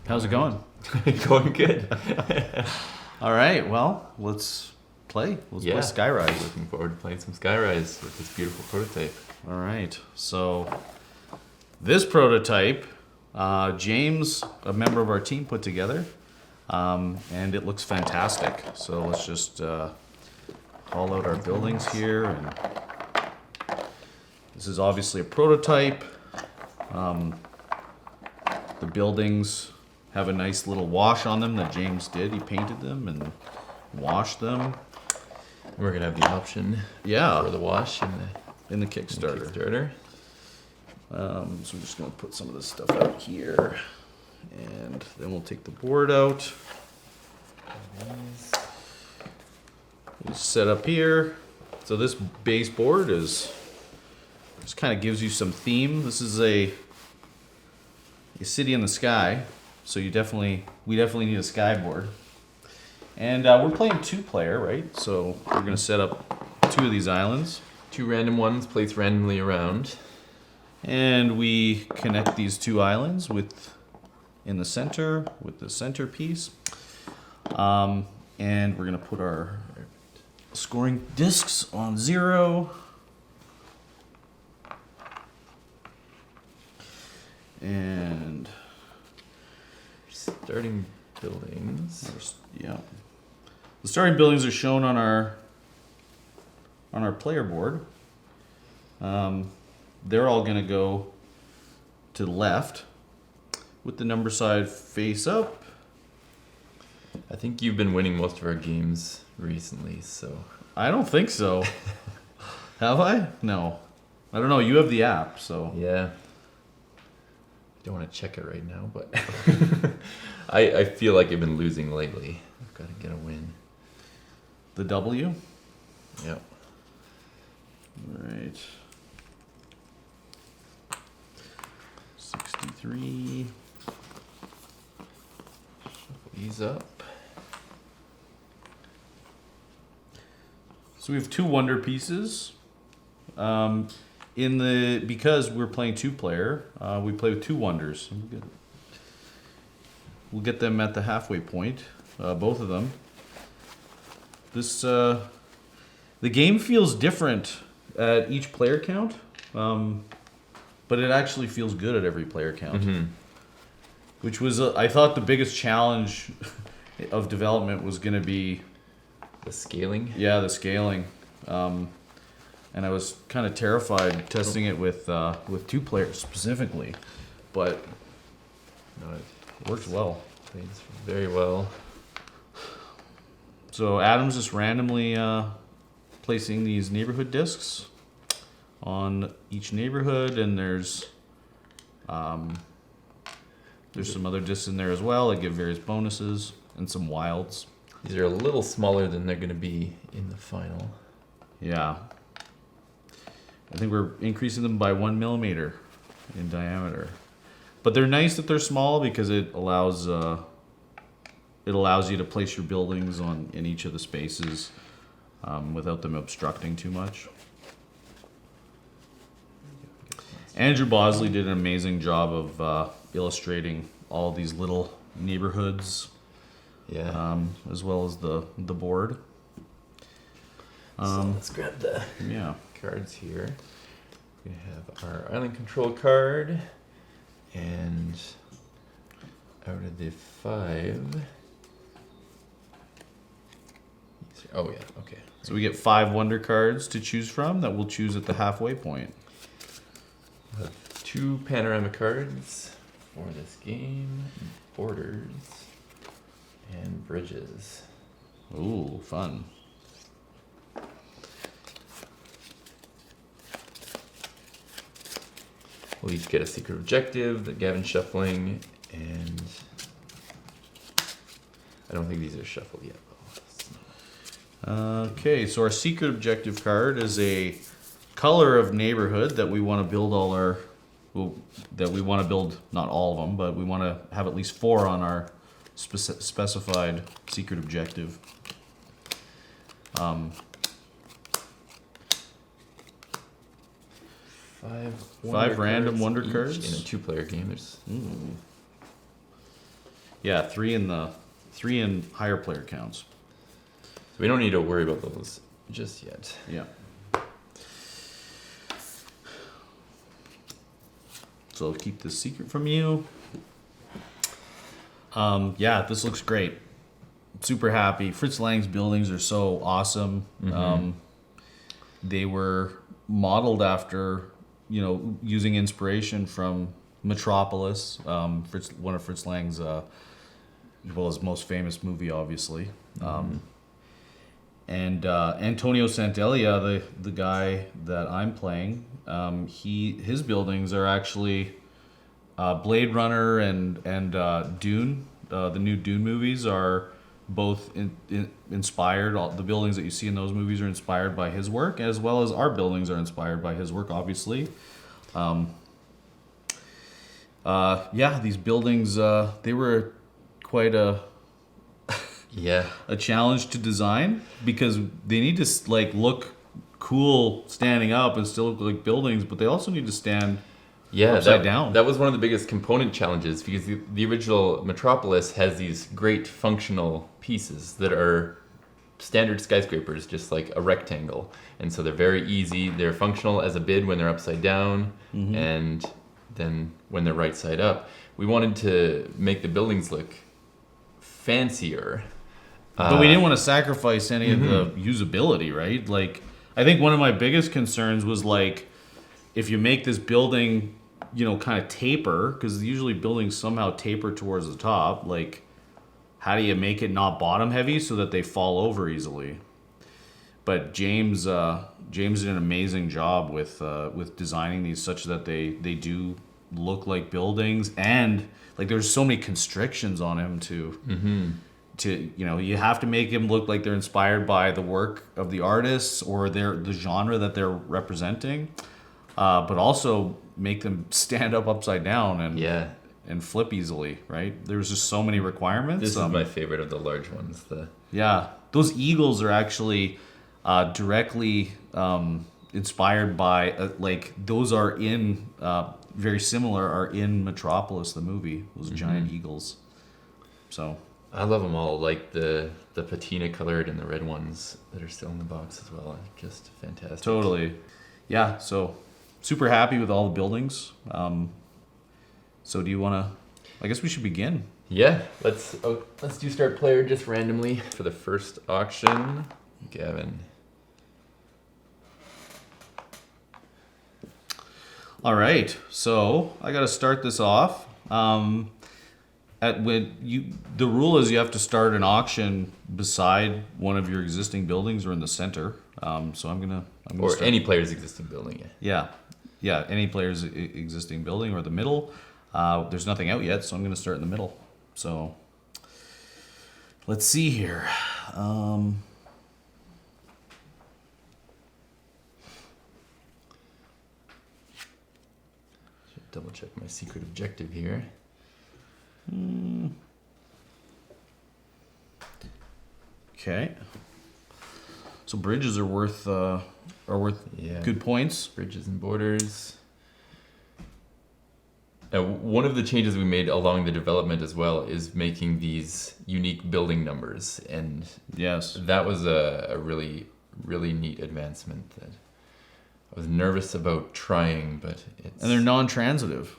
How's it going? Going good. All right, well, let's play. Let's play Skyrise. Looking forward to playing some Skyrise with this beautiful prototype. All right, so this prototype, James, a member of our team, put together, and it looks fantastic. So let's just haul out our buildings here. And this is obviously a prototype. The buildings have a nice little wash on them that James did. He painted them and washed them. We're gonna have the option for the wash in the Kickstarter. So I'm just gonna put some of this stuff out here, and then we'll take the board out. Just set up here. So this base board just kind of gives you some theme. This is a city in the sky, so we definitely need a sky board. And we're playing 2-player, right? So we're gonna set up 2 of these islands. 2 random ones placed randomly around. And we connect these 2 islands in the center with the centerpiece. And we're gonna put our scoring discs on 0. And starting buildings. Yeah. The starting buildings are shown on our player board. They're all going to go to the left with the number side face up. I think you've been winning most of our games recently, so. I don't think so. Have I? No. I don't know. You have the app, so. Yeah. Don't want to check it right now, but I feel like I've been losing lately. I've got to get a win. The W? Yep. Right. 63. Ease up. So we have 2 wonder pieces. Because we're playing 2-player, we play with 2 wonders. We'll get them at the halfway point, both of them. The game feels different at each player count, but it actually feels good at every player count. Mm-hmm. Which was, I thought, the biggest challenge of development was going to be the scaling. Yeah, the scaling. And I was kind of terrified testing it with 2 players specifically, but no, it works well. Plays very well. So Adam's just randomly placing these neighborhood discs on each neighborhood, and there's some other discs in there as well that give various bonuses and some wilds. These are a little smaller than they're going to be in the final. Yeah. I think we're increasing them by 1 millimeter in diameter. But they're nice that they're small because it allows you to place your buildings in each of the spaces without them obstructing too much. Andrew Bosley did an amazing job of illustrating all these little neighborhoods, as well as the board. So let's grab the cards here. We have our island control card, and out of the 5. Oh yeah, okay. So we get 5 wonder cards to choose from that we'll choose at the halfway point. 2 panorama cards for this game, borders, and bridges. Ooh, fun. We'll each get a secret objective that Gavin's shuffling, and I don't think these are shuffled yet. Okay, so our secret objective card is a color of neighborhood that we want to build not all of them, but we want to have at least 4 on our specified secret objective. 5 random wonder each cards in a 2-player game. There's Yeah, three in higher player counts. So we don't need to worry about those just yet. Yeah. So I'll keep this secret from you. Yeah, this looks great. Super happy. Fritz Lang's buildings are so awesome. They were modeled after, using inspiration from Metropolis, one of Fritz Lang's, his most famous movie, obviously. And Antonio Sant'Elia, the guy that I'm playing, his buildings are actually Blade Runner and Dune. The new Dune movies are both inspired. All the buildings that you see in those movies are inspired by his work, as well as our buildings are inspired by his work, obviously. These buildings, they were quite a challenge to design because they need to like cool standing up and still look like buildings, but they also need to stand upside down. That was one of the biggest component challenges because the original Metropolis has these great functional pieces that are standard skyscrapers, just like a rectangle. And so they're very easy. They're functional as a bid when they're upside down and then when they're right side up. We wanted to make the buildings look fancier. But we didn't want to sacrifice any of the usability, right? Like, I think one of my biggest concerns was like, if you make this building, kind of taper, because usually buildings somehow taper towards the top, like, how do you make it not bottom heavy so that they fall over easily? But James did an amazing job with designing these such that they do look like buildings, and like there's so many constrictions on him to you have to make them look like they're inspired by the work of the artists or the genre that they're representing, but also make them stand up upside down and flip easily, right? There's just so many requirements. This is my favorite of the large ones. Those eagles are actually directly inspired by those are in very similar are in Metropolis, the movie. Those giant eagles. So I love them all, like the patina colored and the red ones that are still in the box as well. Just fantastic. Totally. Yeah, so super happy with all the buildings. So do you want to, I guess we should begin. Yeah, let's do start player just randomly for the first auction. Gavin. All right, so I got to start this off. The rule is you have to start an auction beside one of your existing buildings or in the center. So I'm gonna start. Any player's existing building. Yeah, any player's existing building or the middle. There's nothing out yet, so I'm gonna start in the middle. So let's see here. Should double check my secret objective here. Okay. So bridges are worth good points. Bridges and borders. Now, one of the changes we made along the development as well is making these unique building numbers, and that was a really, really neat advancement that I was nervous about trying, but and they're non-transitive.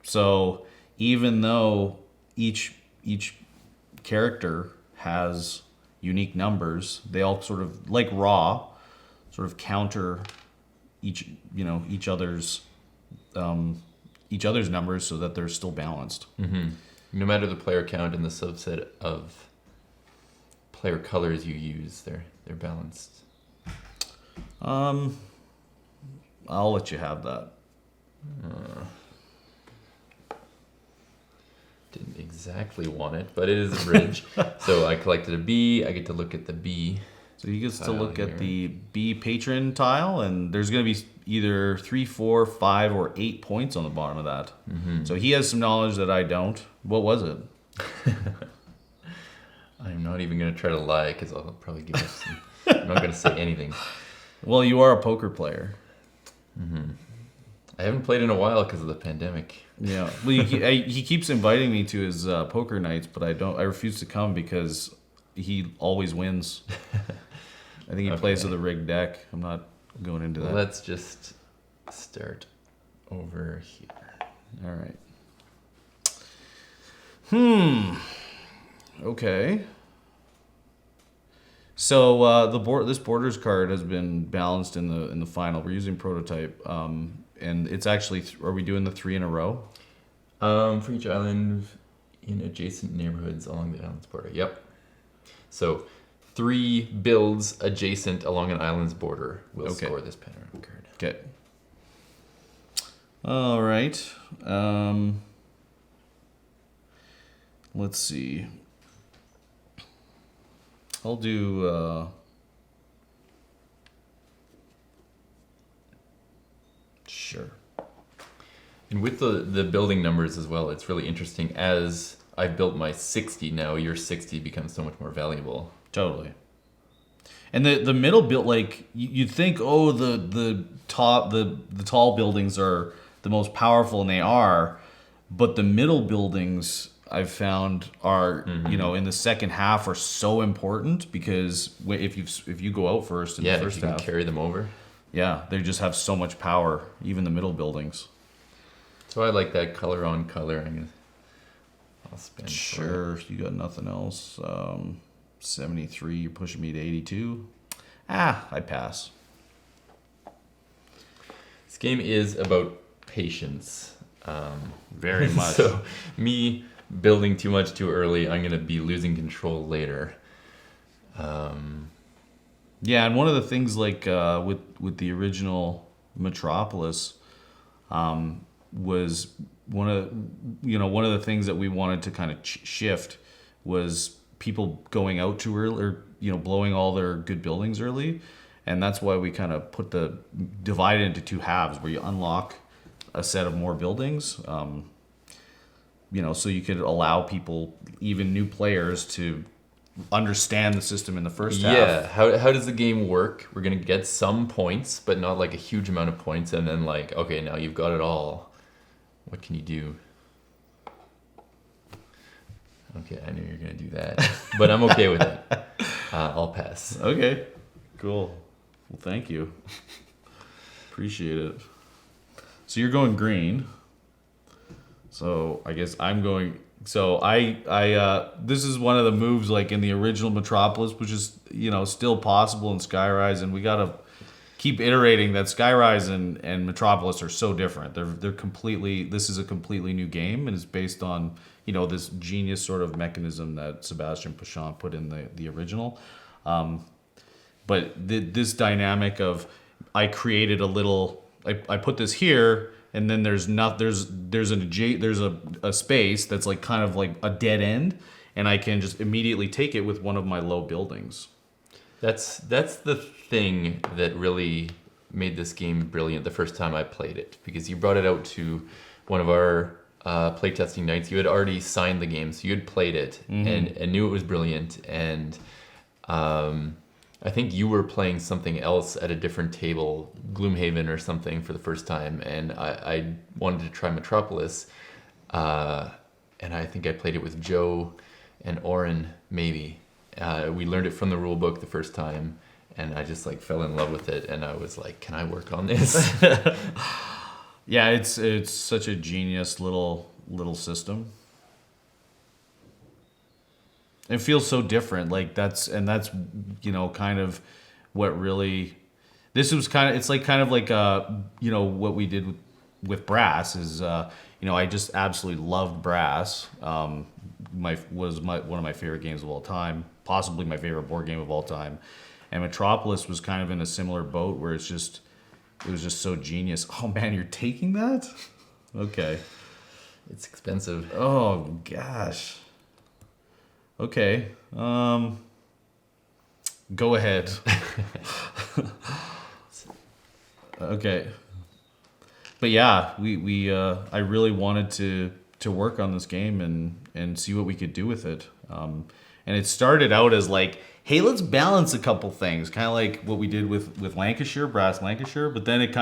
So even though each character has unique numbers, they all sort of, like raw, sort of counter each other's numbers so that they're still balanced. No matter the player count and the subset of player colors you use, they're balanced. I'll let you have that. Didn't exactly want it, but it is a bridge. So I collected a B. I get to look at the B. So he gets to look at the B patron tile, and there's going to be either 3, 4, 5, or 8 points on the bottom of that. So he has some knowledge that I don't. What was it? I'm not even going to try to lie because I'll probably give up some. I'm not going to say anything. Well, you are a poker player. I haven't played in a while because of the pandemic. Yeah, well, he keeps inviting me to his poker nights, but I refuse to come because he always wins. I think he plays with a rigged deck. I'm not going into that. Let's just start over here. All right. Okay. So this borders card has been balanced in the final. We're using prototype, and it's actually. Are we doing the 3 in a row? For each island in adjacent neighborhoods along the island's border. Yep. So 3 builds adjacent along an island's border will score this panorama card. Okay. All right. Let's see. I'll do. Sure. And with the building numbers as well, it's really interesting. As I've built my 60 now, your 60 becomes so much more valuable. Totally. And the middle build, like you'd think, oh, the tall buildings are the most powerful, and they are, but the middle buildings I've found are in the second half are so important because if you go out first in the first if you half, can carry them over. Yeah, they just have so much power, even the middle buildings. So I like that color on color. I'll spend. Sure, you got nothing else. 73, you're pushing me to 82. I pass. This game is about patience. Very much. So me building too much too early, I'm going to be losing control later. Yeah, and one of the things like with the original Metropolis was one of the things that we wanted to kind of shift was people going out too early, or blowing all their good buildings early, and that's why we kind of divide it into 2 halves where you unlock a set of more buildings, so you could allow people, even new players, to understand the system in the first half. Yeah, how does the game work? We're gonna get some points, but not like a huge amount of points, and then like, okay, now you've got it all. What can you do? Okay, I knew you were gonna do that, but I'm okay with it. I'll pass. Okay, cool. Well, thank you. Appreciate it. So you're going green. So I guess I'm going. So I this is one of the moves like in the original Metropolis, which is still possible in Skyrise, and we gotta keep iterating that Skyrise and Metropolis are so different. They're completely. This is a completely new game, and it's based on this genius sort of mechanism that Sebastian Pichon put in the original. But this dynamic of I created a little. I put this here. And then there's a space that's like kind of like a dead end, and I can just immediately take it with one of my low buildings. That's the thing that really made this game brilliant the first time I played it, because you brought it out to one of our playtesting nights. You had already signed the game, so you had played it and knew it was brilliant. And I think you were playing something else at a different table, Gloomhaven or something, for the first time, and I wanted to try Metropolis, and I think I played it with Joe and Oren, maybe. We learned it from the rule book the first time, and I just like fell in love with it, and I was like, can I work on this? Yeah, it's such a genius little system. It feels so different. Like that's kind of what really. This was it's kind of like what we did with Brass is I just absolutely loved Brass. One of my favorite games of all time, possibly my favorite board game of all time, and Metropolis was kind of in a similar boat where it was just so genius. Oh man, you're taking that? Okay. It's expensive. Oh gosh. Okay. Go ahead. Okay. But yeah, I really wanted to work on this game and see what we could do with it. And it started out as like, hey, let's balance a couple things, kind of like what we did with Lancashire, Brass Lancashire. But then it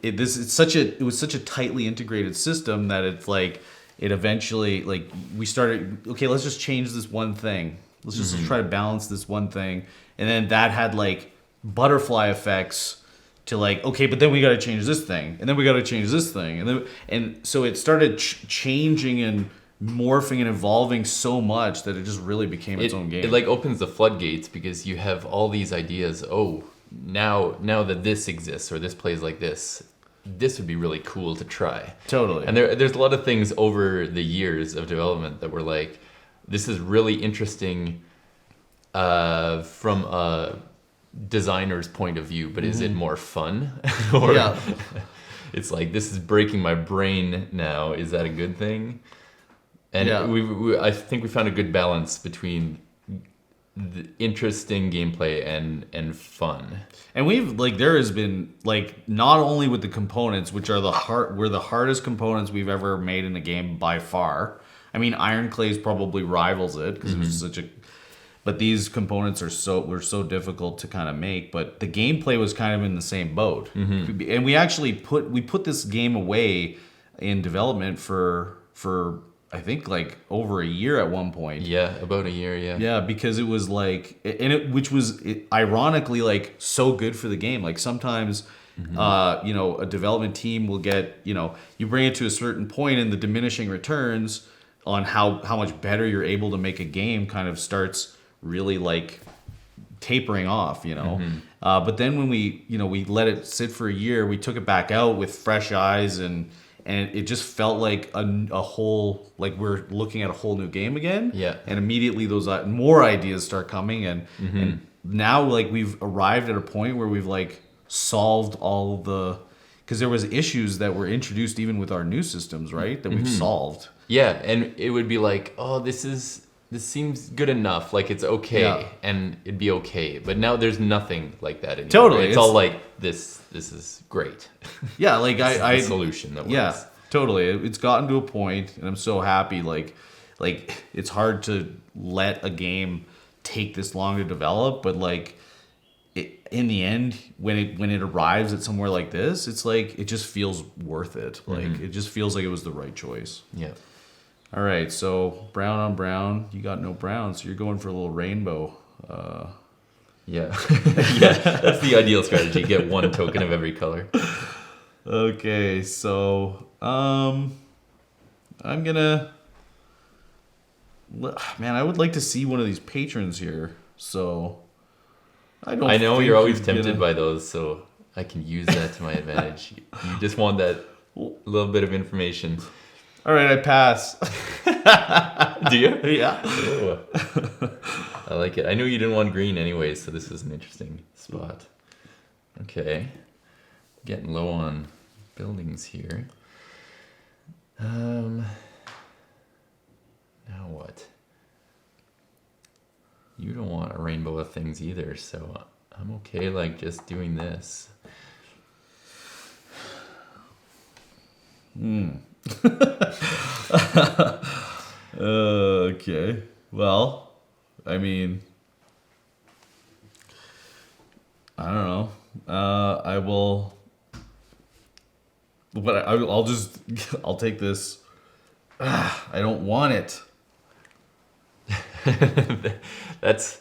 it was such a tightly integrated system that it's like it eventually like we started, okay, let's just change this one thing. Let's just try to balance this one thing. And then that had like butterfly effects to like, okay, but then we got to change this thing, and then we got to change this thing, and so it started changing and morphing and evolving so much that it just really became its own game. It like opens the floodgates because you have all these ideas. Oh, now that this exists or this plays like this would be really cool to try. Totally. And there's a lot of things over the years of development that were like, this is really interesting from a designer's point of view, but is it more fun? Or Yeah. it's like, this is breaking my brain now. Is that a good thing? And I think we found a good balance between the interesting gameplay and fun. And we've like there has been like not only with the components, which are the hardest components we've ever made in a game by far. I mean, Iron Clays probably rivals it because it was such a. But these components were so difficult to kind of make. But the gameplay was kind of in the same boat, and we actually put this game away in development for I think like over a year at one point. Yeah, about a year. Yeah. Yeah, because it was like, which was ironically like so good for the game. Like sometimes, a development team will get, you bring it to a certain point and the diminishing returns on how much better you're able to make a game kind of starts really like tapering off, But then when we let it sit for a year, we took it back out with fresh eyes and it just felt like a whole, like we're looking at a whole new game again. Yeah. And immediately those more ideas start coming, and now like we've arrived at a point where we've like solved all the, because there was issues that were introduced even with our new systems, right? That we've solved. Yeah, and it would be like, oh, this seems good enough, like it's okay, and it'd be okay. But now there's nothing like that anymore. Totally, it's all like this is great. Yeah, like This is the solution that works. Yeah, totally. It's gotten to a point, and I'm so happy. Like it's hard to let a game take this long to develop, but like in the end, when it arrives at somewhere like this, it's like it just feels worth it. Like it just feels like it was the right choice. Yeah. All right, so brown on brown. You got no brown, so you're going for a little rainbow. Yeah. Yeah, that's the ideal strategy. Get one token of every color. Okay, so I'm gonna. Man, I would like to see one of these patrons here. So I know you're always tempted by those, so I can use that to my advantage. You just want that little bit of information. All right, I pass. Do you? Yeah. Ooh. I like it. I knew you didn't want green anyway, so this is an interesting spot. Okay. Getting low on buildings here. Now what? You don't want a rainbow of things either, so I'm okay like just doing this. Okay. Well, I mean, I don't know. I will. But I'll take this. I don't want it. That's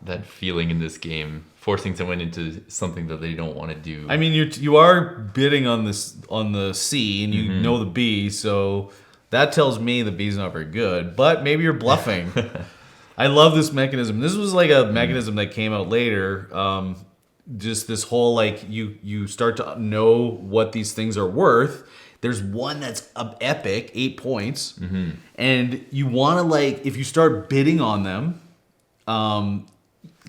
that feeling in this game, forcing someone into something that they don't want to do. I mean, you are bidding on the C, and you know the B, so that tells me the B's not very good. But maybe you're bluffing. I love this mechanism. This was like a mechanism that came out later. Just this whole like you start to know what these things are worth. There's one that's epic, 8 points, and you want to like if you start bidding on them,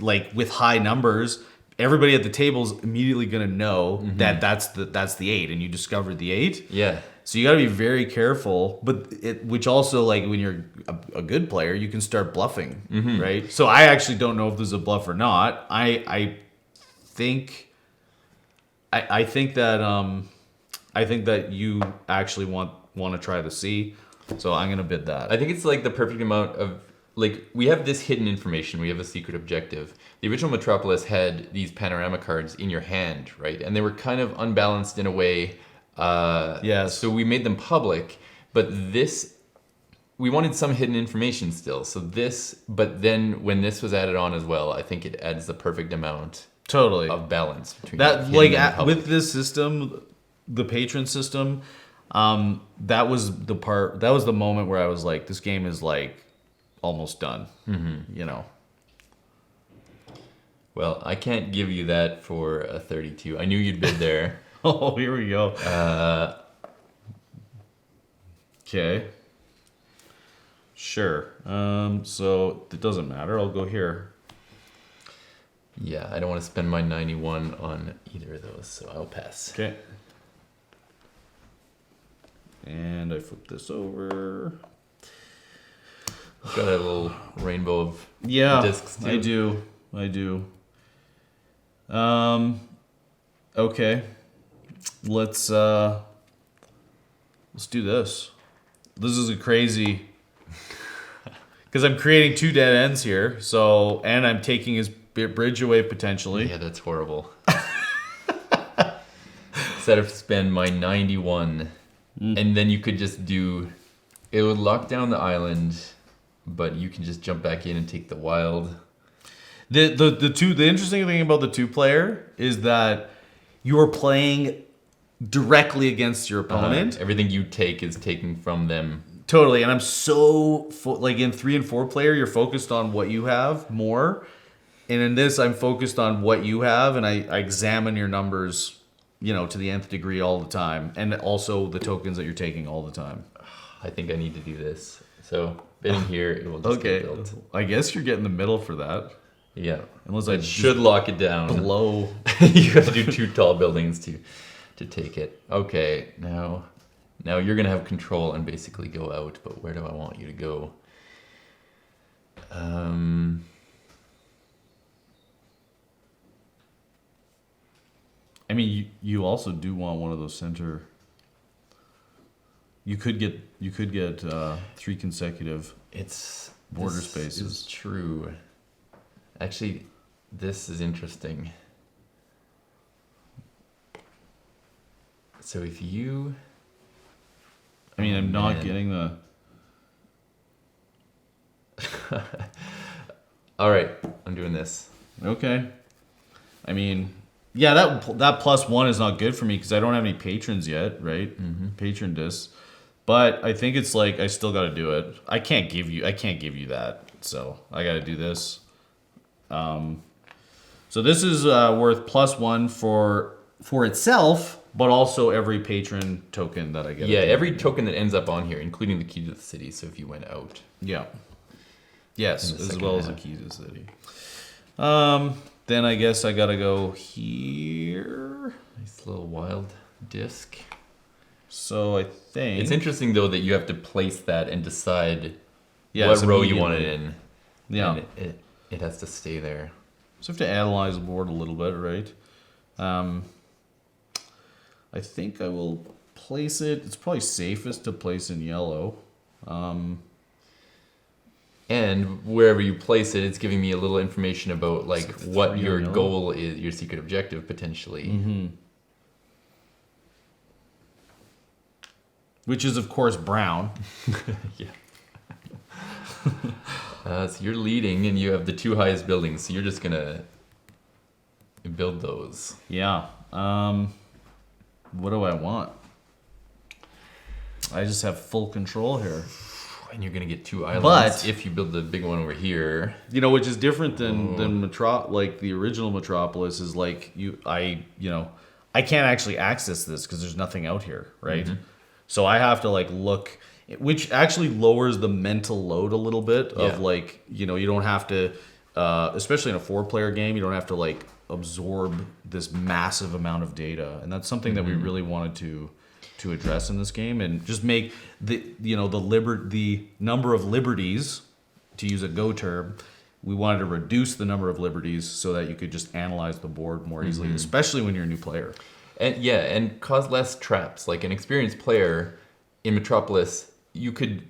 like with high numbers, everybody at the table is immediately going to know that that's the 8, and you discovered the 8. Yeah. So you got to be very careful, but which also like when you're a good player, you can start bluffing, right? So I actually don't know if this is a bluff or not. I think that you actually want to try the C, so I'm gonna bid that. I think it's like the perfect amount of like we have this hidden information, we have a secret objective. The original Metropolis had these panorama cards in your hand, right? And they were kind of unbalanced in a way. Yes. So we made them public, but this, we wanted some hidden information still. So this, but then when this was added on as well, I think it adds the perfect amount Totally. of balance between That hidden like and public. with this system, the patron system, that was the part. That was the moment where I was like, this game is like almost done. You know. Well, I can't give you that for a 32. I knew you'd bid there. Oh, here we go. Okay. Sure. So it doesn't matter. I'll go here. Yeah, I don't want to spend my 91 on either of those, so I'll pass. Okay. And I flip this over. Got a little rainbow of Yeah, discs too. I do. Okay. Let's do this. This is a crazy because I'm creating 2 dead ends here. So, and I'm taking his bridge away potentially. Yeah, that's horrible. Instead of spend my 91, and then you could just do. It would lock down the island, but you can just jump back in and take the wild. The interesting thing about the 2-player is that you are playing directly against your opponent. Everything you take is taken from them. Totally, and I'm so like in 3 and 4-player, you're focused on what you have more, and in this, I'm focused on what you have, and I examine your numbers, you know, to the nth degree all the time, and also the tokens that you're taking all the time. I think I need to do this. So bidding here, it will just Okay, get built. I guess you're getting the middle for that, Yeah, unless it should lock it down. blow. You have to do 2 tall buildings to take it. Okay, now you're gonna have control and basically go out. But where do I want you to go? I mean, you also do want one of those center. You could get 3 consecutive. It's Border this spaces. is true. Actually, this is interesting. So if you, I mean, I'm not man. getting the. all right, I'm doing this. Okay. I mean, yeah, that +1 is not good for me because I don't have any patrons yet, right? Patron discs. But I think it's like I still got to do it. I can't give you that, so I got to do this. So this is worth +1 for itself, but also every patron token that I get. Yeah, every token that ends up on here, including the key to the city. So if you went out, Yeah. Yes, In the as second well as the half. key to the city. Then I guess I gotta go here. nice little wild disc. So I think It's interesting though that you have to place that and decide Yes, what row you want it immediately. in. Yeah. And it has to stay there. So I have to analyze the board a little bit, right? I think I will place it. It's probably safest to place in yellow. And wherever you place it, it's giving me a little information about like So what 3 your on yellow? goal is, your secret objective potentially. Which is of course brown. Yeah. So you're leading, and you have the 2 highest buildings. So you're just gonna build those. Yeah. What do I want? I just have full control here. And you're gonna get 2 islands But- if you build the big one over here. You know, which is different than like the original Metropolis is like I can't actually access this because there's nothing out here, right? So I have to like look, which actually lowers the mental load a little bit of Yeah. like, you know, you don't have to, especially in a 4-player game, you don't have to like absorb this massive amount of data, and that's something that we really wanted to address in this game, and just make the number of liberties, to use a Go term, we wanted to reduce the number of liberties so that you could just analyze the board more easily, especially when you're a new player. And cause less traps. Like an experienced player in Metropolis, you could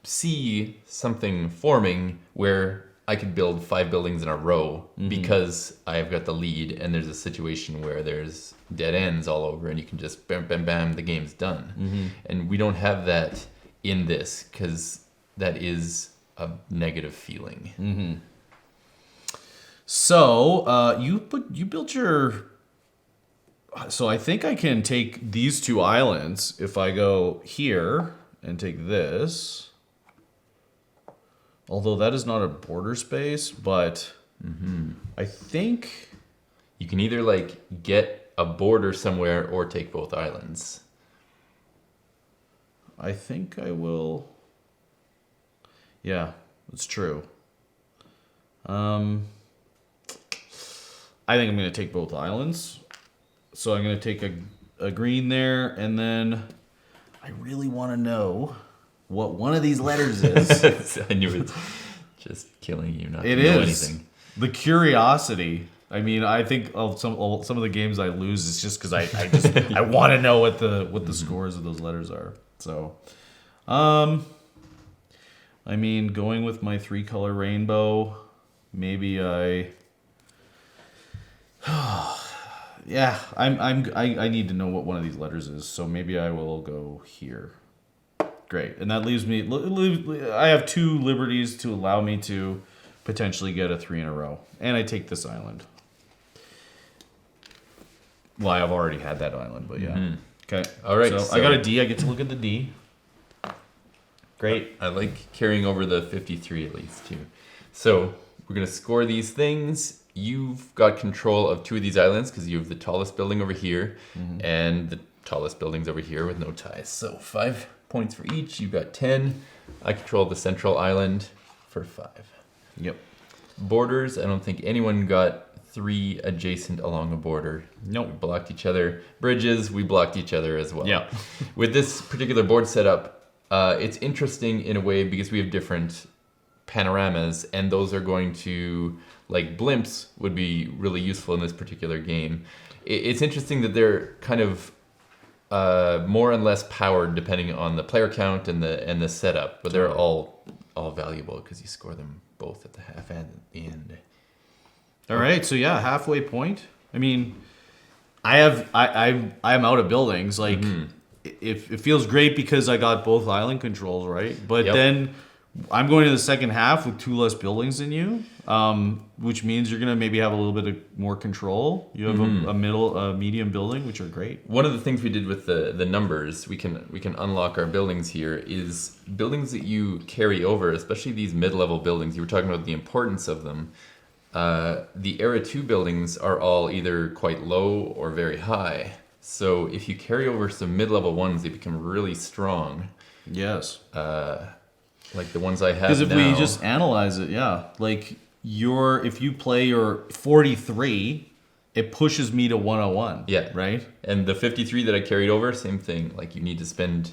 see something forming where I could build 5 buildings in a row because I've got the lead, and there's a situation where there's dead ends all over, and you can just bam, bam, bam, the game's done. And we don't have that in this because that is a negative feeling. So you built your. So I think I can take these 2 islands if I go here and take this. Although that is not a border space, but I think You can either like get a border somewhere or take both islands. I think I will. Yeah, that's true. I think I'm going to take both islands. So I'm going to take a green there, and then I really want to know what one of these letters is. I knew it's just killing you not It to know is. anything. The curiosity. I mean, I think of some of the games I lose is just because I want to know what the scores of those letters are. So, I mean, going with my 3-color rainbow, maybe I. Yeah, I need to know what one of these letters is, so maybe I will go here. Great, and that leaves me. I have 2 liberties to allow me to potentially get a 3 in a row, and I take this island. Well, I've already had that island, but yeah. Okay. All right, So I got a D. I get to look at the D. Great. I like carrying over the 53 at least too. So we're gonna score these things. You've got control of 2 of these islands because you have the tallest building over here and the tallest buildings over here with no ties. So 5 points for each. You've got 10. I control the central island for 5. Yep. Borders, I don't think anyone got 3 adjacent along a border. Nope. We blocked each other. Bridges, we blocked each other as well. Yeah. With this particular board setup, it's interesting in a way because we have different panoramas, and those are going to, like blimps would be really useful in this particular game. It's interesting that they're kind of more and less powered depending on the player count and the setup, but they're all valuable because you score them both at the half and at the end. All right, so yeah, halfway point. I mean, I'm out of buildings. Like, it feels great because I got both island controls right, but then I'm going to the second half with 2 less buildings than you, which means you're gonna maybe have a little bit of more control. You have a medium building, which are great. One of the things we did with the numbers, we can unlock our buildings here, is buildings that you carry over, especially these mid-level buildings. You were talking about the importance of them. The Era 2 buildings are all either quite low or very high. So if you carry over some mid-level ones, they become really strong. Yes. Like the ones I have now. Because if we just analyze it, like if you play your 43, it pushes me to 101. Yeah. Right? And the 53 that I carried over, same thing. Like you need to spend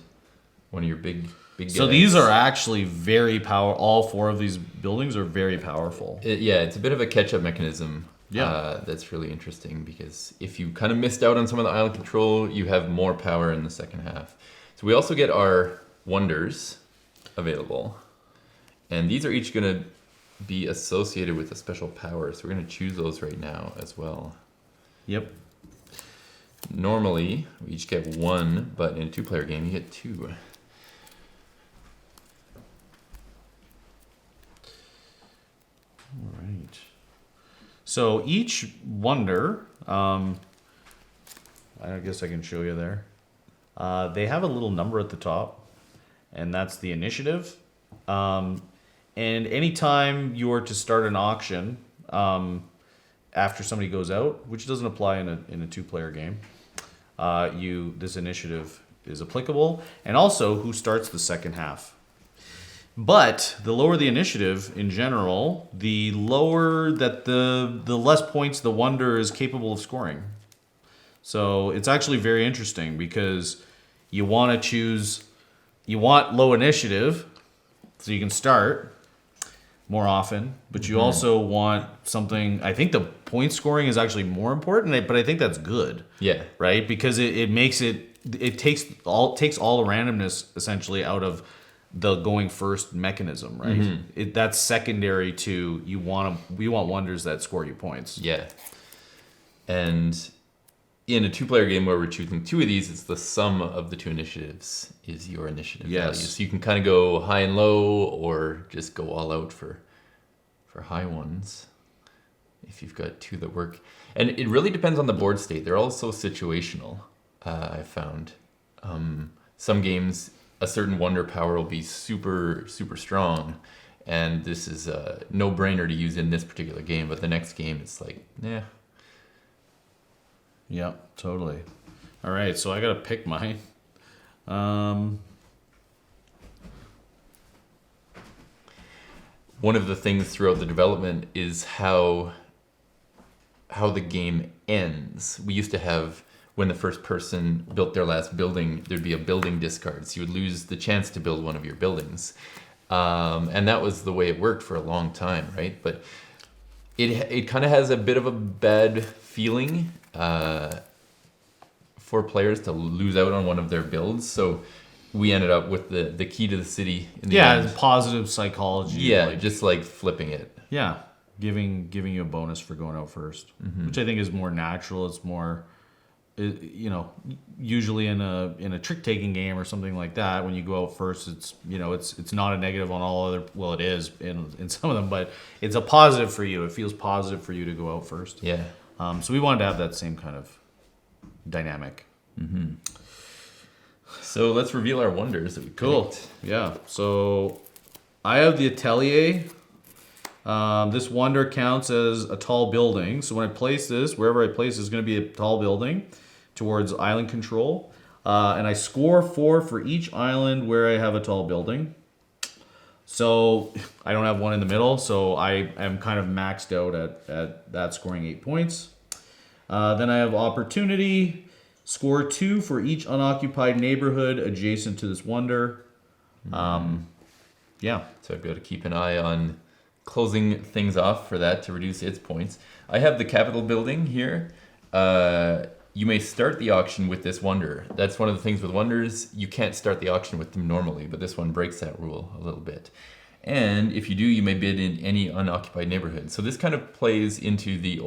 one of your big So these are actually very powerful. All 4 of these buildings are very powerful. It's a bit of a catch-up mechanism. Yeah. That's really interesting because if you kind of missed out on some of the island control, you have more power in the second half. So we also get our wonders available. And these are each going to be associated with a special power. So we're going to choose those right now as well. Yep. Normally, we each get 1, but in a 2-player game, you get 2. All right. So each wonder, I guess I can show you there. They have a little number at the top, and that's the initiative. And anytime you are to start an auction after somebody goes out, which doesn't apply in a 2-player game, this initiative is applicable, and also who starts the second half. But the lower the initiative in general, the lower that the less points the wonder is capable of scoring. So it's actually very interesting because you want low initiative so you can start more often, but you also want something. I think the point scoring is actually more important, but I think that's good. Yeah. Right? Because it makes it takes all the randomness essentially out of the going first mechanism, right? That's secondary to we want wonders that score you points. Yeah. And in a 2-player game where we're choosing 2 of these, it's the sum of the 2 initiatives is your initiative value. So you can kind of go high and low, or just go all out for high ones if you've got 2 that work. And it really depends on the board state. They're all so situational, I've found. Some games, a certain wonder power will be super, super strong, and this is a no-brainer to use in this particular game, but the next game, it's like, nah. Yeah, totally. All right, so I got to pick mine. One of the things throughout the development is how the game ends. We used to have, when the first person built their last building, there'd be a building discard, so you would lose the chance to build one of your buildings. And that was the way it worked for a long time, right? But it kind of has a bit of a bad feeling for players to lose out on one of their builds. So we ended up with the key to the city in the end. Positive psychology. Yeah, just like flipping it. Yeah, giving you a bonus for going out first, which I think is more natural. It's more, usually in a trick taking game or something like that, when you go out first, it's not a negative on all other. Well, it is in some of them, but it's a positive for you. It feels positive for you to go out first. Yeah. So we wanted to have that same kind of dynamic. So let's reveal our wonders that we picked. Yeah. So I have the Atelier. This wonder counts as a tall building. So when I place this, wherever I place it is going to be a tall building towards island control. And I score 4 for each island where I have a tall building. So I don't have one in the middle, so I am kind of maxed out at that, scoring 8 points. Then I have Opportunity. Score 2 for each unoccupied neighborhood adjacent to this wonder. Yeah. So I've got to keep an eye on closing things off for that to reduce its points. I have the Capitol building here. You may start the auction with this wonder. That's one of the things with wonders. You can't start the auction with them normally, but this one breaks that rule a little bit. And if you do, you may bid in any unoccupied neighborhood. So this kind of plays into the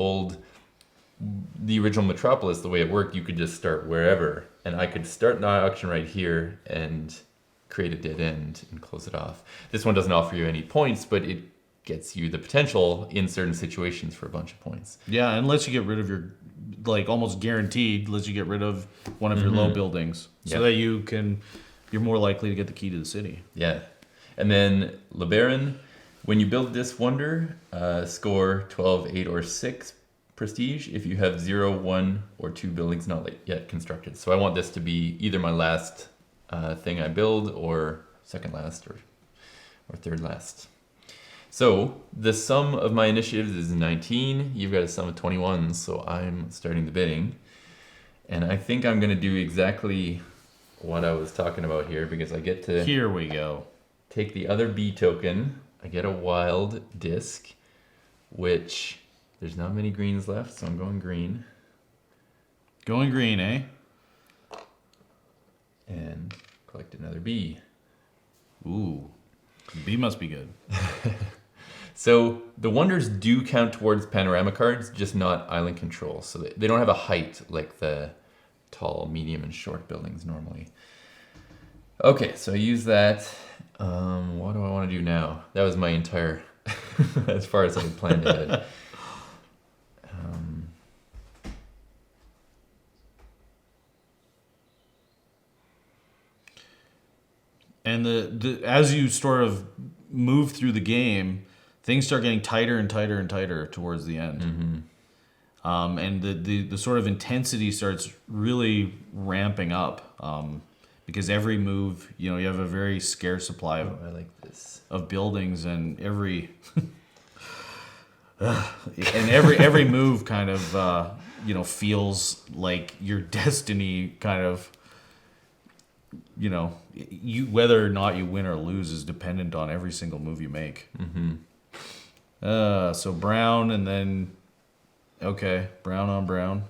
original Metropolis. The way it worked, you could just start wherever. And I could start the auction right here and create a dead end and close it off. This one doesn't offer you any points, but it gets you the potential in certain situations for a bunch of points. Yeah, and lets you get rid of your, almost guaranteed, lets you get rid of one of your low buildings, so that you're more likely to get the key to the city. Yeah. And then Le Baron, when you build this wonder, score 12, 8, or 6 prestige if you have 0, 1, or 2 buildings not yet constructed. So I want this to be either my last thing I build, or second last, or third last. So the sum of my initiatives is 19. You've got a sum of 21, so I'm starting the bidding. And I think I'm going to do exactly what I was talking about here, because I get to... Here we go. Take the other B token. I get a wild disc, which there's not many greens left, so I'm going green. Going green, eh? And collect another B. Ooh. B must be good. So the wonders do count towards panorama cards, just not island control. So they don't have a height like the tall, medium, and short buildings normally. Okay, so I use that. What do I want to do now? That was my entire, as far as I had planned ahead. And the as you sort of move through the game, things start getting tighter and tighter and tighter towards the end. And the sort of intensity starts really ramping up. Because every move, you have a very scarce supply of, I like this. Of buildings, and every every move kind of feels like your destiny kind of, you, whether or not you win or lose is dependent on every single move you make. So brown, and then brown on brown.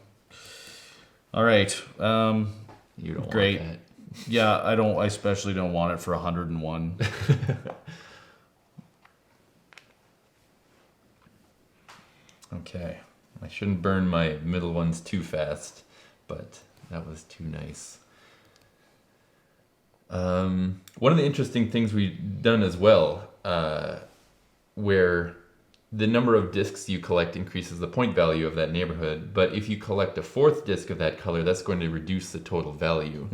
All right. You don't Great. want that. Yeah, I especially don't want it for 101. Okay. I shouldn't burn my middle ones too fast, but that was too nice. One of the interesting things we've done as well, where the number of discs you collect increases the point value of that neighborhood, but if you collect a fourth disc of that color, that's going to reduce the total value.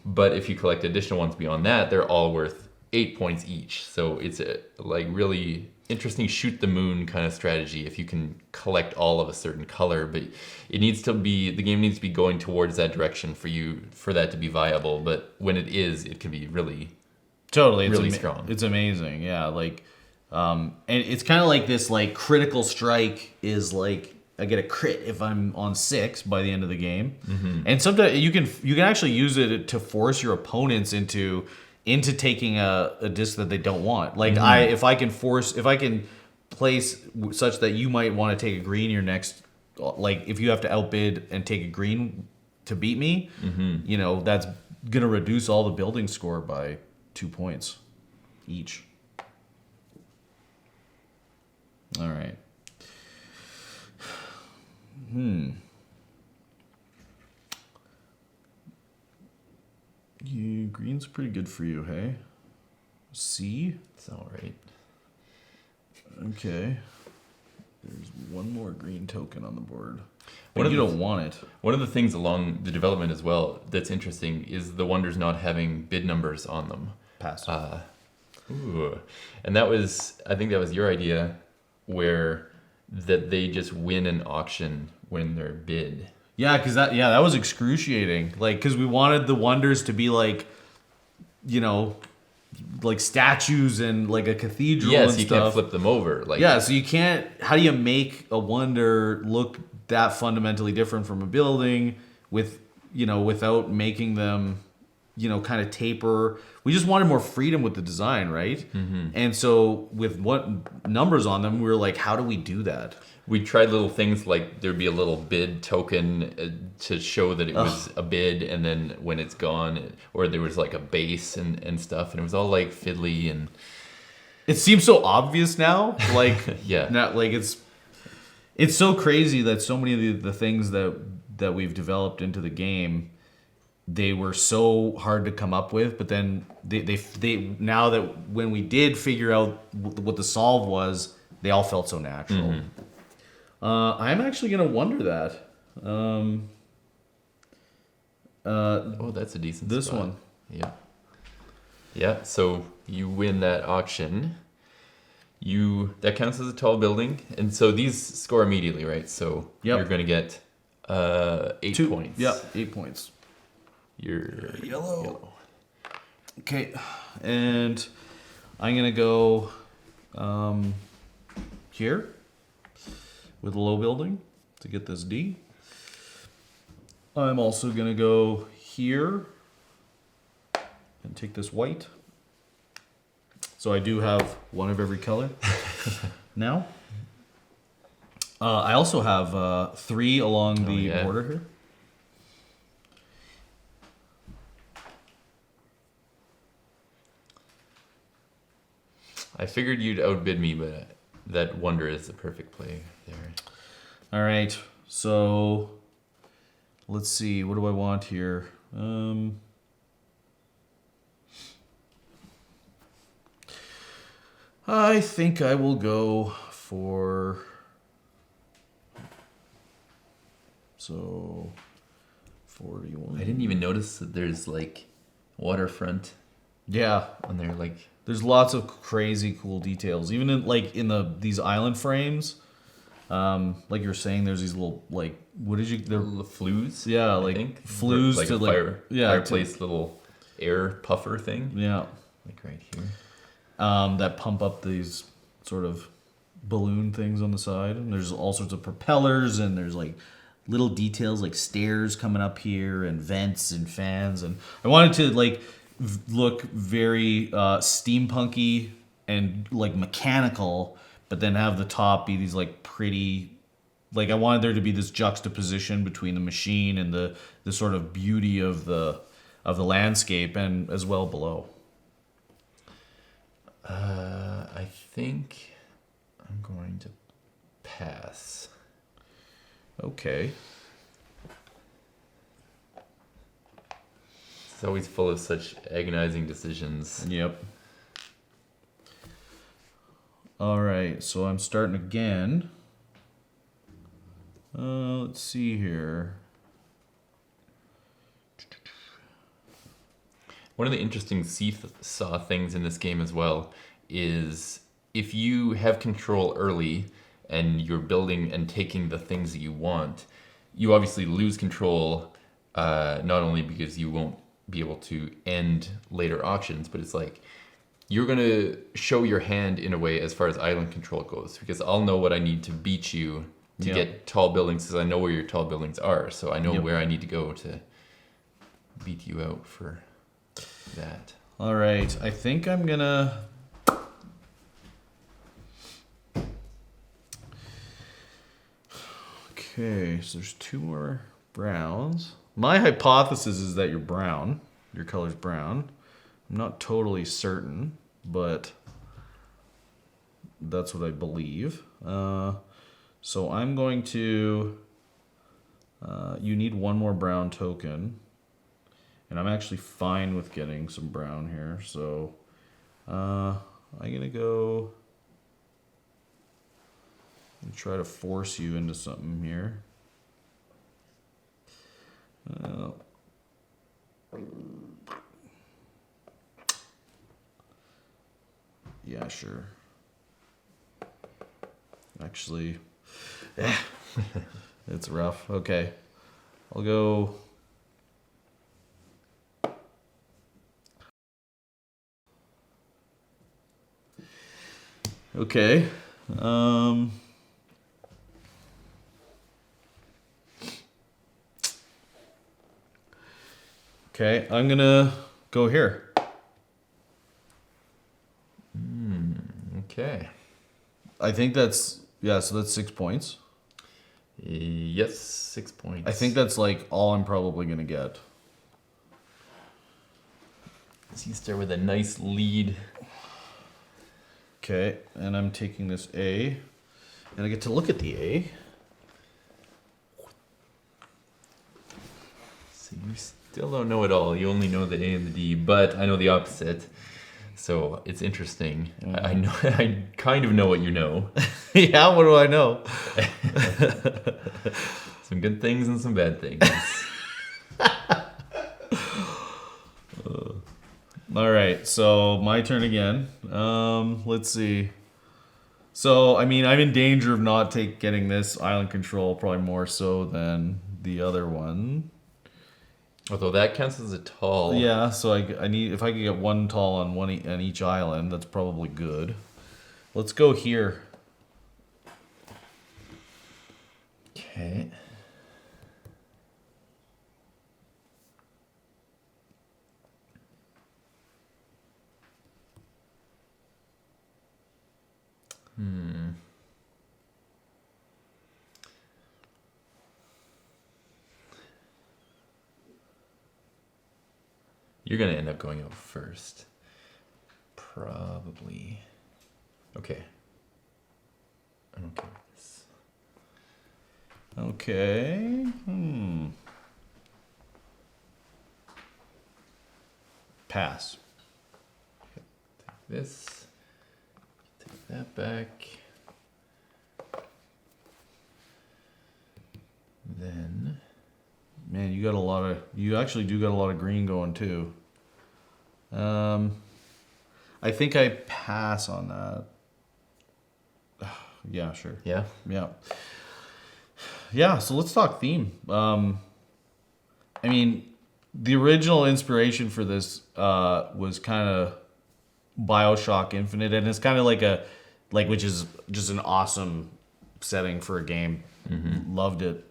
But if you collect additional ones beyond that, they're all worth 8 points each. So it's a like really interesting shoot the moon kind of strategy if you can collect all of a certain color, but the game needs to be going towards that direction for that to be viable. But when it is, it can be really Totally, it's really strong. It's amazing, yeah. Like, and it's kind of like this. Like, critical strike is like I get a crit if I'm on 6 by the end of the game, and sometimes you can actually use it to force your opponents into taking a disc that they don't want. Like, if I can place such that you might want to take a green your next, like if you have to outbid and take a green to beat me, you know, that's gonna reduce all the building score by 2 points each. All right. Green's pretty good for you, hey? C? It's all right. Okay. There's one more green token on the board. One But of you the- don't want it. One of the things along the development as well that's interesting is the wonders not having bid numbers on them. Pass. Ooh. And I think that was your idea, where that they just win an auction when they're bid. Yeah, because that was excruciating. Like, because we wanted the wonders to be like, you know, like statues and like a cathedral. Yes, and you stuff. can't flip them over. Like, Yeah, so you can't. How do you make a wonder look that fundamentally different from a building without making them, kind of taper? We just wanted more freedom with the design, right? And so with what numbers on them, we were like, how do we do that? we tried little things like there'd be a little bid token to show that it was a bid, and then when it's gone, or there was like a base and stuff, and it was all like fiddly and. It seems so obvious now, like Yeah. not like it's so crazy that so many of the things that we've developed into the game, they were so hard to come up with, but then they now that when we did figure out what the solve was, they all felt so natural. Mm-hmm. I'm actually gonna wonder that. Oh, that's a decent This spot. one. Yeah. Yeah, so you win that auction. That counts as a tall building, and so these score immediately, right? So Yep. you're gonna get 8 points. Yeah, 8 points. You're Yellow. Okay, and I'm gonna go here with a low building to get this D. I'm also gonna go here and take this white. So I do have one of every color now. I also have 3 along the yeah. border here. I figured you'd outbid me, but that wonder is the perfect play there. All right, so let's see. What do I want here? I think I will go for 41. I didn't even notice that there's like waterfront Yeah, on there, like there's lots of crazy cool details. Even in these island frames, like you're saying, there's these little they're little flues. Yeah, I like think. flues like to a like fireplace little air puffer thing. Yeah. Like right here. That pump up these sort of balloon things on the side. And there's all sorts of propellers, and there's like little details like stairs coming up here and vents and fans. And I wanted to like look very steampunky and like mechanical, but then have the top be these like pretty, like I wanted there to be this juxtaposition between the machine and the sort of beauty of the the landscape and as well below. I think I'm going to pass. Okay. It's always full of such agonizing decisions. Yep. All right, so I'm starting again. Let's see here. One of the interesting seesaw things in this game as well is if you have control early and you're building and taking the things that you want, you obviously lose control, not only because you won't be able to end later auctions, but it's like you're going to show your hand in a way as far as island control goes, because I'll know what I need to beat you to get tall buildings, because I know where your tall buildings are, so I know where I need to go to beat you out for that. All right, I think I'm gonna. Okay, so there's 2 more browns. My hypothesis is that you're brown. Your color's brown. I'm not totally certain, but that's what I believe. So I'm going to. You need 1 more brown token. And I'm actually fine with getting some brown here. So I'm going to go and try to force you into something here. Yeah, sure. Actually, it's rough. Okay. I'll go. Okay. Okay, I'm gonna go here. Okay. I think that's so that's 6 points. Yes, 6 points. I think that's like all I'm probably gonna get. So you start with a nice lead. Okay, and I'm taking this A, and I get to look at the A. So you still don't know it all. You only know the A and the D, but I know the opposite. So it's interesting. I know. I kind of know what you know. Yeah, what do I know? Some good things and some bad things. All right, so my turn again. Let's see. So, I mean, I'm in danger of not getting this island control, probably more so than the other one. Although that counts as a tall. Yeah, so I need, if I could get 1 tall on on each island, that's probably good. Let's go here. Okay. You're going to end up going out first. Probably. Okay. I'm okay with this. Okay. Pass. Take this. Take that back. Then. Man, you actually do got a lot of green going too. I think I pass on that. Yeah, sure. Yeah. Yeah. Yeah, so let's talk theme. I mean, the original inspiration for this was kind of BioShock Infinite, and it's kind of which is just an awesome setting for a game. Mm-hmm. Loved it.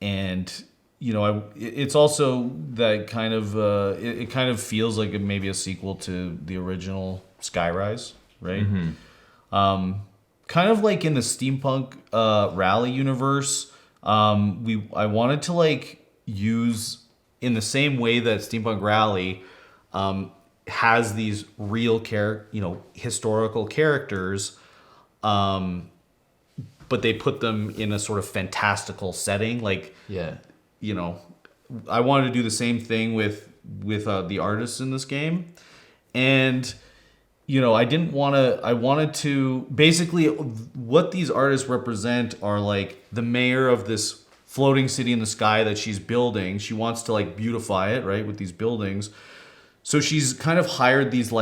And it's also that kind of it kind of feels like maybe a sequel to the original Skyrise, right? Mm-hmm. Kind of like in the steampunk rally universe. I wanted to use in the same way that Steampunk Rally has these real historical characters, but they put them in a sort of fantastical setting. Like, Yeah. I wanted to do the same thing with the artists in this game, and I wanted to basically what these artists represent are like the mayor of this floating city in the sky that she's building. She wants to like beautify it, right, with these buildings. So she's kind of hired these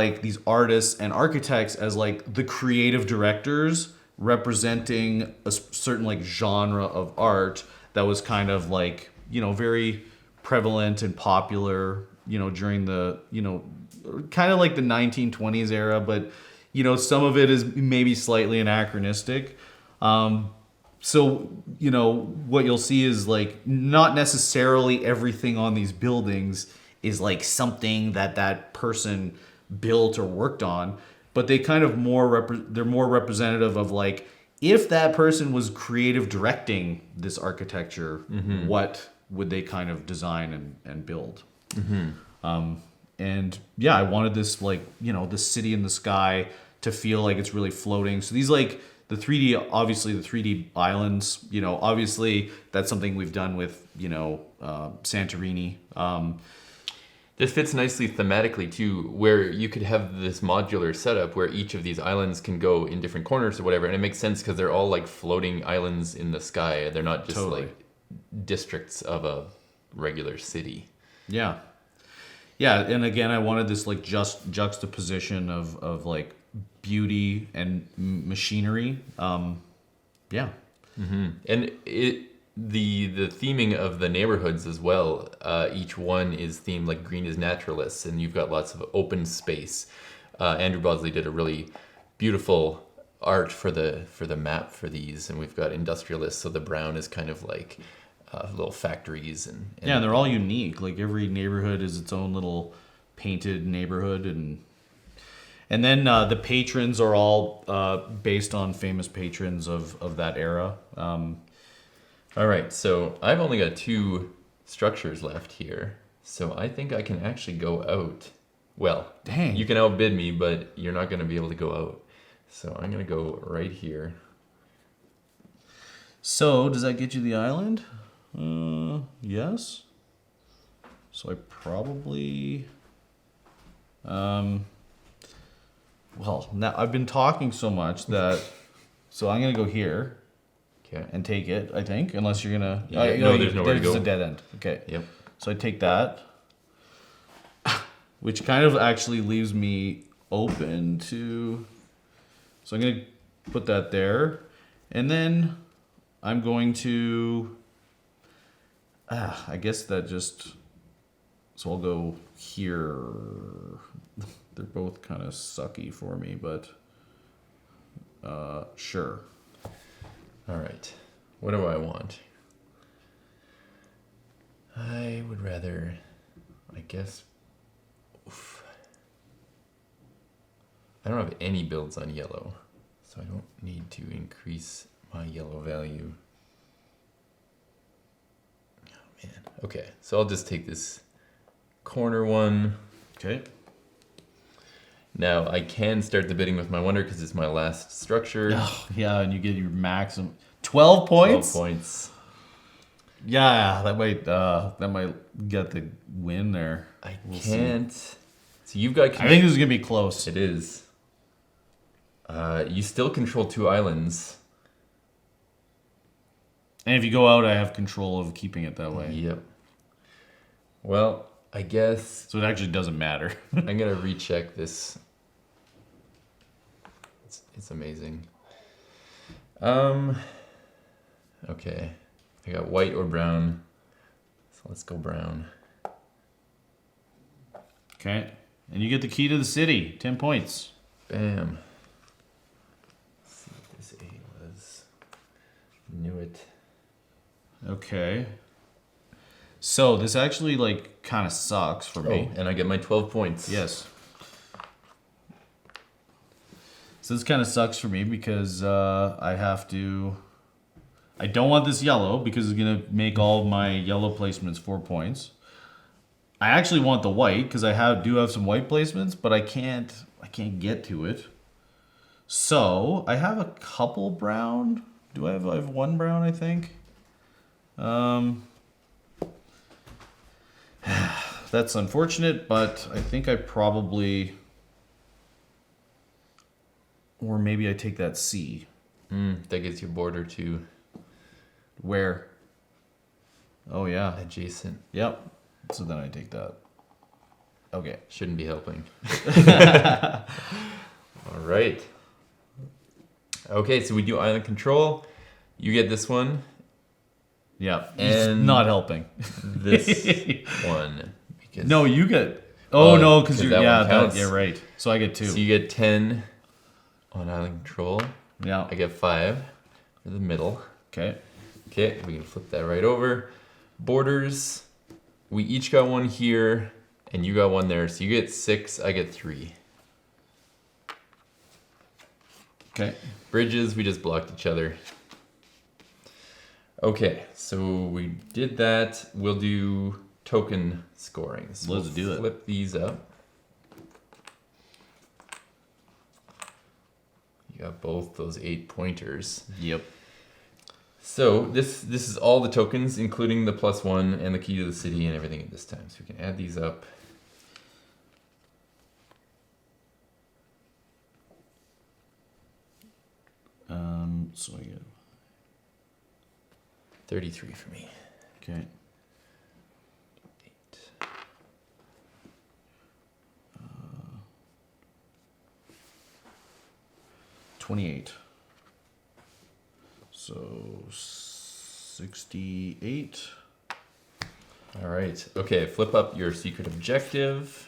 artists and architects as like the creative directors representing a certain like genre of art that was kind of like, very prevalent and popular, during the, kind of like the 1920s era, but some of it is maybe slightly anachronistic. So what you'll see is like not necessarily everything on these buildings is like something that person built or worked on, but they kind of they're more representative of like if that person was creative directing this architecture, what would they kind of design and build? And yeah, I wanted this like, this city in the sky to feel like it's really floating. So these like the 3D, obviously the 3D islands, obviously that's something we've done with, Santorini. This fits nicely thematically too, where you could have this modular setup where each of these islands can go in different corners or whatever. And it makes sense because they're all like floating islands in the sky. They're not just like districts of a regular city. Yeah. Yeah, and again, I wanted this like just juxtaposition of like beauty and machinery. Yeah. And the theming of the neighborhoods as well. Each one is themed like green is naturalists, and you've got lots of open space. Andrew Bosley did a really beautiful art for the map for these, and we've got industrialists. So the brown is kind of like little factories and yeah, and they're all unique. Like every neighborhood is its own little painted neighborhood, and then the patrons are all based on famous patrons of that era. All right, so I've only got 2 structures left here, so I think I can actually go out. Well, dang, you can outbid me, but you're not going to be able to go out. So I'm going to go right here. So does that get you the island? Yes. So I probably, well, now I've been talking so much that, so I'm gonna go here. Okay. And take it, I think, unless you're gonna. No, there's nowhere to go. There's a dead end. Okay. Yep. So I take that, which kind of actually leaves me open to. So I'm gonna put that there, and then I'm going to. I guess that just. So I'll go here. They're both kind of sucky for me, but sure. All right. What do I want? I would rather, I guess. Oof. I don't have any builds on yellow, so I don't need to increase my yellow value. Oh man. Okay, so I'll just take this corner one. Okay. Now I can start the bidding with my wonder because it's my last structure. Oh, yeah, and you get your maximum 12 points. 12 points. Yeah, that might get the win there. We'll can't. See. So you've got. I think this is gonna be close. It is. You still control 2 islands. And if you go out, I have control of keeping it that way. Yep. Well, I guess. So it actually doesn't matter. I'm gonna recheck this. It's amazing. Okay. I got white or brown. So let's go brown. Okay. And you get the key to the city. 10 points. Bam. Let's see what this A was. Knew it. Okay. So this actually like kind of sucks for me. And I get my 12 points. Yes. So this kind of sucks for me because I don't want this yellow because it's going to make all of my yellow placements 4 points. I actually want the white because I do have some white placements, but I can't get to it. So I have a couple brown. I have one brown, I think. That's unfortunate, but I think I probably, or maybe I take that C. That gets your border to Where? Oh yeah. adjacent. Yep. So then I take that. Okay. Shouldn't be helping. All right. Okay, so we do island control. You get this one, Yeah. It's And- not helping. this one. Because, No, you get. Oh Well, no, because 'cause you're that yeah, one counts. yeah, right. So I get 2. So you get 10 on island control. Yeah. I get 5 for the middle. Okay. Okay, we can flip that right over. Borders, we each got one here, and you got one there. So you get 6, I get 3. Okay. Bridges, we just blocked each other. Okay, so we did that. We'll do token scoring. So Let's do it. Flip these up. You got both those 8 pointers. Yep. So this is all the tokens, including the +1 and the key to the city and everything at this time. So we can add these up. So I get 33 for me. okay. 8. 28. So 68. All right. Okay, flip up your secret objective.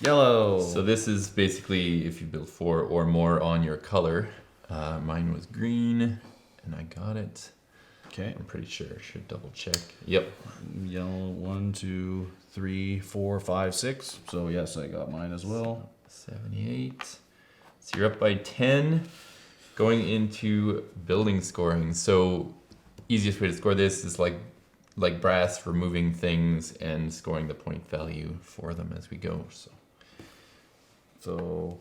Yellow. So this is basically if you build 4 or more on your color. Mine was green, and I got it. Okay. I'm pretty sure. Should double check. Yep. Yellow 1, 2, 3, 4, 5, 6. So yes, I got mine as well. 78. So you're up by 10. Going into building scoring. So easiest way to score this is like brass, removing things and scoring the point value for them as we go. So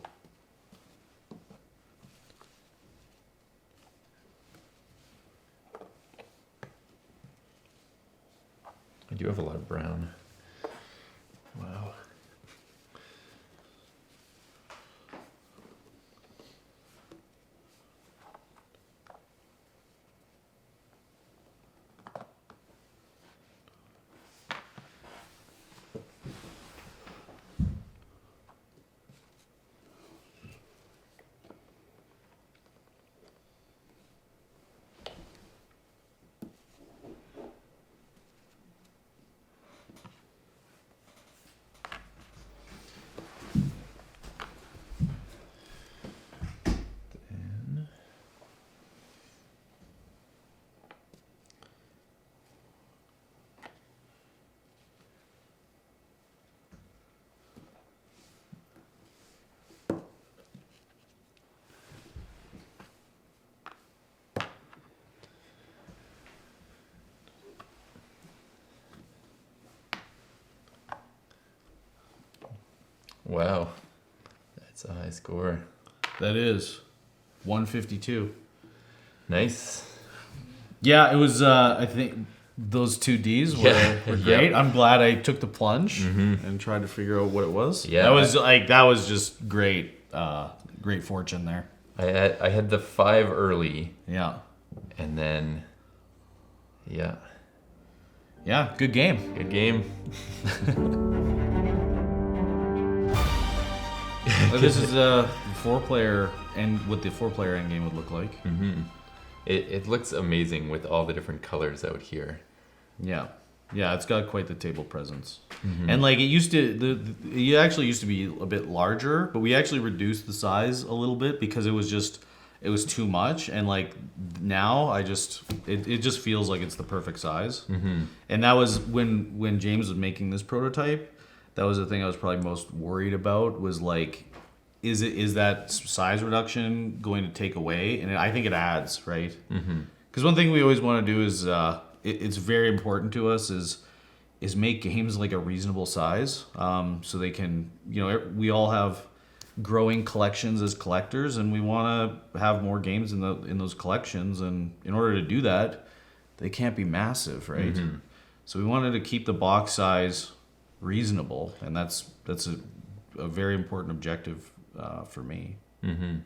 I do have a lot of brown. Wow. Wow. That's a high score. that is 152. Nice. Yeah, it was. I think those 2 Ds were, Yeah, were great. yeah. I'm glad I took the plunge and tried to figure out what it was. Yeah. that was just great. Great fortune there. I had the 5 early, Yeah, and then, yeah, yeah, good game. good game. This is a 4-player and what the 4-player end game would look like. It looks amazing with all the different colors out here. Yeah, yeah, it's got quite the table presence. And like it used to, it actually used to be a bit larger, but we actually reduced the size a little bit because it was too much. And like now, it just feels like it's the perfect size. And that was when James was making this prototype. That was the thing I was probably most worried about. Was like, is that size reduction going to take away? And I think it adds, right? Because one thing we always want to do is it's very important to us is is make games like a reasonable size, so they can, we all have growing collections as collectors, and we want to have more games in those collections. And in order to do that, they can't be massive, right? Mm-hmm. So we wanted to keep the box size reasonable, and that's a very important objective for me. Mm-hmm.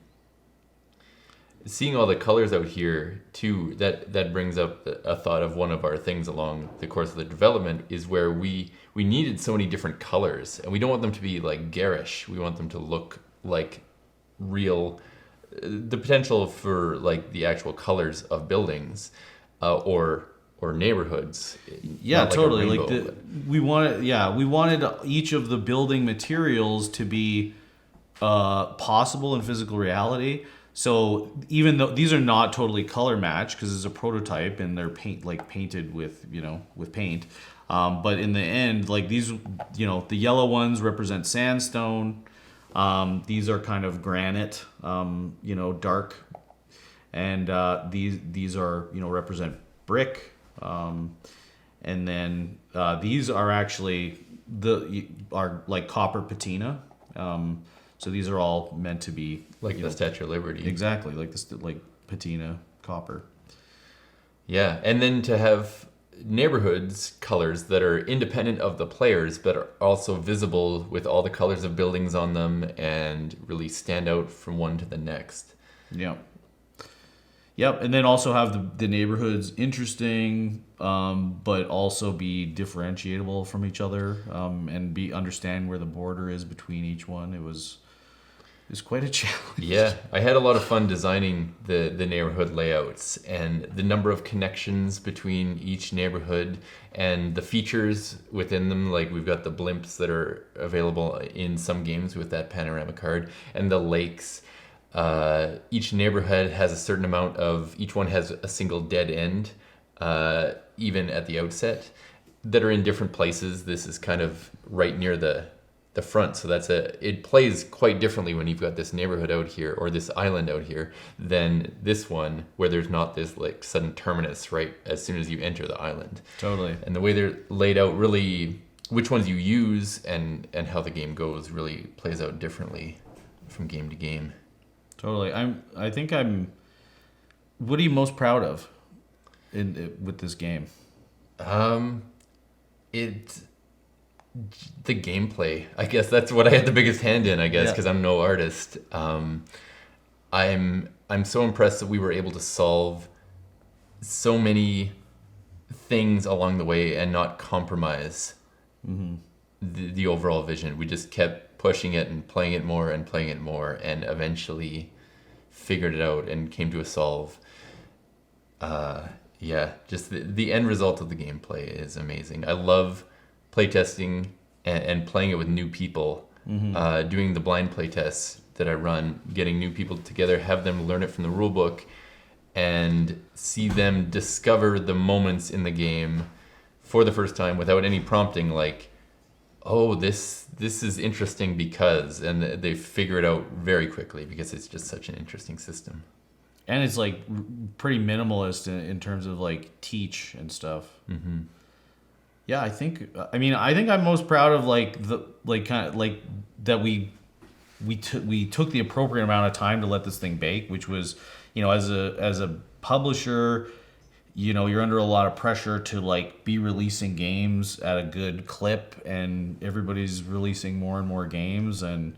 Seeing all the colors out here too, that brings up a thought of one of our things along the course of the development, is where we needed so many different colors, and we don't want them to be like garish. We want them to look like real, the potential for like the actual colors of buildings or neighborhoods. Yeah, not totally. a Like rainbow, we wanted each of the building materials to be possible in physical reality. So even though these are not totally color matched because it's a prototype and they're painted with paint, but in the end, like these, the yellow ones represent sandstone. These are kind of granite, dark, and these are represent brick, and then these are actually are like copper patina. So these are all meant to be like the Statue of Liberty. Exactly, like this, like patina copper. Yeah, and then to have neighborhoods colors that are independent of the players, but are also visible with all the colors of buildings on them and really stand out from one to the next. Yeah. Yep, and then also have the neighborhoods interesting, but also be differentiable from each other, and understand where the border is between each one. It was quite a challenge. Yeah, I had a lot of fun designing the neighborhood layouts and the number of connections between each neighborhood and the features within them. Like we've got the blimps that are available in some games with that panorama card, and the lakes. Each neighborhood has a certain amount of, each one has a single dead end, even at the outset, that are in different places. This is kind of right near the front, so it plays quite differently when you've got this neighborhood out here or this island out here than this one where there's not this like sudden terminus right as soon as you enter the island. Totally. And the way they're laid out, really which ones you use and how the game goes really plays out differently from game to game. Totally. What are you most proud of with this game? The gameplay. I guess that's what I had the biggest hand in. I guess because I'm no artist. I'm so impressed that we were able to solve so many things along the way and not compromise the overall vision. We just kept pushing it and playing it more and eventually figured it out and came to a solve. Just the end result of the gameplay is amazing. I love playtesting and playing it with new people, doing the blind playtests that I run, getting new people together, have them learn it from the rulebook, and see them discover the moments in the game for the first time without any prompting, like, oh, this is interesting because, and they figure it out very quickly because it's just such an interesting system. And it's like pretty minimalist in terms of like teach and stuff. Mm-hmm. Yeah, I think I'm most proud of that we took the appropriate amount of time to let this thing bake, which was, as a publisher, you're under a lot of pressure to like be releasing games at a good clip, and everybody's releasing more and more games, and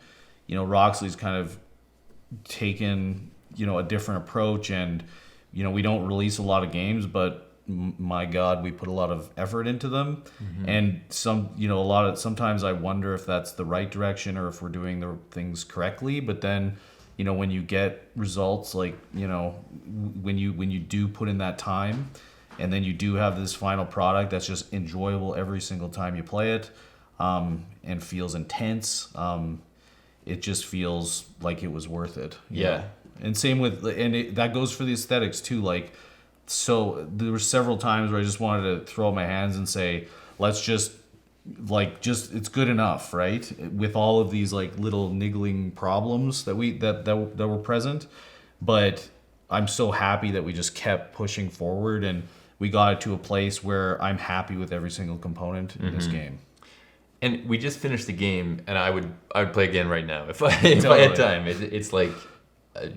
Roxley's kind of taken a different approach, and we don't release a lot of games, but my God, we put a lot of effort into them, and sometimes I wonder if that's the right direction or if we're doing the things correctly. But then, when you get results like when you do put in that time, and then you do have this final product that's just enjoyable every single time you play it, and feels intense, it just feels like it was worth it. Yeah. And same with, that goes for the aesthetics too. Like, so there were several times where I just wanted to throw up my hands and say, let's just it's good enough, right? With all of these like little niggling problems that were present, but I'm so happy that we just kept pushing forward, and we got it to a place where I'm happy with every single component in this game. And we just finished the game, and I would play again right now if I had time. It's like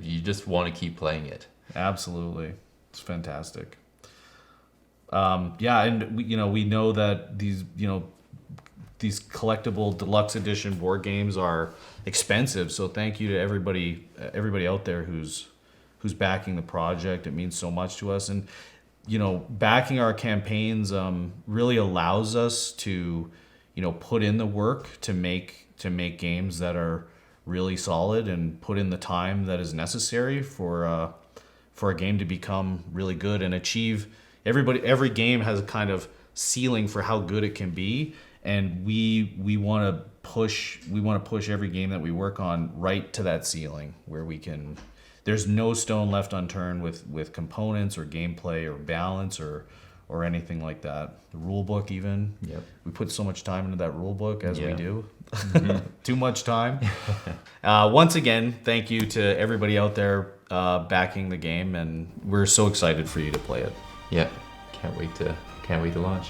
you just want to keep playing it. Absolutely, it's fantastic. And we know that these collectible deluxe edition board games are expensive. So thank you to everybody out there who's backing the project. It means so much to us, and backing our campaigns really allows us to put in the work to make games that are really solid and put in the time that is necessary for a game to become really good and achieve. Every game has a kind of ceiling for how good it can be, and we want to push every game that we work on right to that ceiling where we can. There's no stone left unturned with components or gameplay or balance or anything like that. The rule book even. Yep. We put so much time into that rule book as we do. Too much time. Once again, thank you to everybody out there backing the game, and we're so excited for you to play it. Yeah. Can't wait to launch.